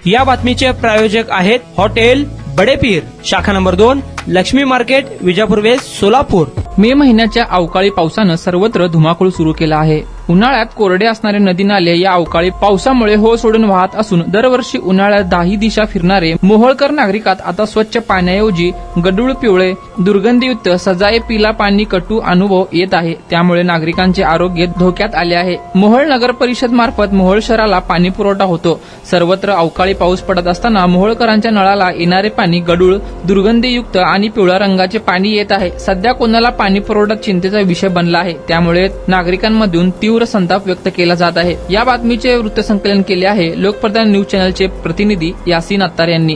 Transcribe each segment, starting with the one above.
या बातमीचे प्रायोजक आहेत हॉटेल बडेपीर, शाखा number 2, Lakshmi market, Vijapur west, Solapur. May महिन्याच्या अवकाळी पावसानं सर्वत्र धुमाकूळ सुरू केला आहे। उन्हाळ्यात कोरडे असणारे नदी नाले या अवकाळी पावसामुळे हो सोडून वाहत असून दरवर्षी उन्हाळ्यात 10 दिशा फिरणारे मोहोळकर नागरिकात आता स्वच्छ पाण्याऐवजी गडूळ पिवळे दुर्गंधीयुक्त सजाए पिला पाणी कटू अनुभव येत आहे। त्यामुळे नागरिकांचे आरोग्य धोक्यात आले आहे। मोहोळ नगर परिषद मार्फत मोहोळ शहराला पाणी पुरवठा होतो। सर्वत्र अवकाळी पाऊस पडत असताना मोहोळकरांच्या नळाला येणारे पाणी गडूळ दुर्गंधीयुक्त आणि पिवळ्या रंगाचे पाणी येत आहे। सध्या कोणाला पाणी पुरवठा चिंतेचा विषय बनला आहे। त्यामुळे नागरिकांमधून तीव्र संताप व्यक्त केला जात आहे। या बातमीचे वृत्तसंकलन केले आहे लोकप्रधान न्यूज चॅनलचे प्रतिनिधी यासीन अत्तार यांनी।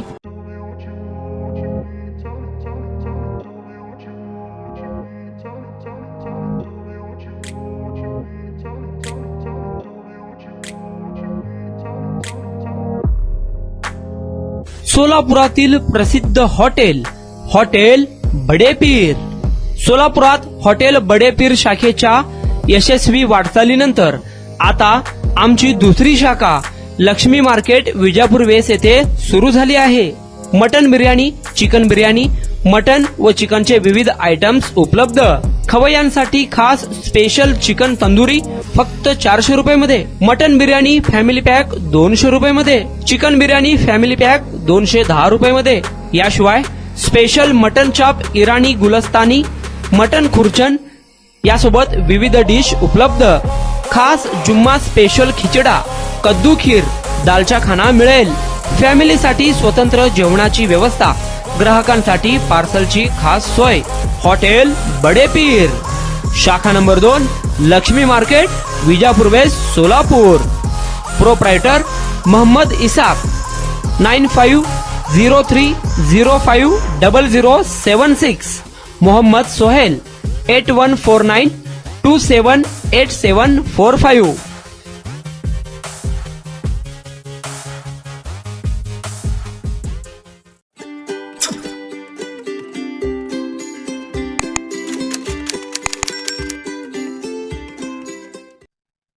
सोलापुरातील प्रसिद्ध हॉटेल बडेपीर। सोलापुरात हॉटेल बडेपीर शाखेच्या यशस्वी वाटचालीनंतर आता आमची दुसरी शाखा लक्ष्मी मार्केट, विजापूर वेस्ट येथे सुरू झाली आहे। Mutton biryani, chicken biryani, mutton व चिकनचे विविध आयटम्स उपलब्ध। खवय्यांसाठी खास स्पेशल चिकन तंदुरी फक्त 400 रुपये मध्ये, मटन बिर्याणी फॅमिली पॅक 200 रुपये मध्ये, चिकन बिर्याणी फॅमिली पॅक 210 रुपये मध्ये। याशिवाय स्पेशल मटन चाप, इराणी गुलस्तानी, मटन खुर्चन यासोबत विविध डिश उपलब्ध। खास जुम्मा स्पेशल खिचडा, कद्दू खीर, दालचा खाना मिळेल। फॅमिलीसाठी स्वतंत्र जेवणाची व्यवस्था, ग्राहकांसाठी पार्सलची खास सोय। हॉटेल बडेपीर, शाखा number 2, Lakshmi market, Vijapur west, Solapur. Proprietor Mohammed Isaq, 9503050076। Mohammed Sohail, 8149278745।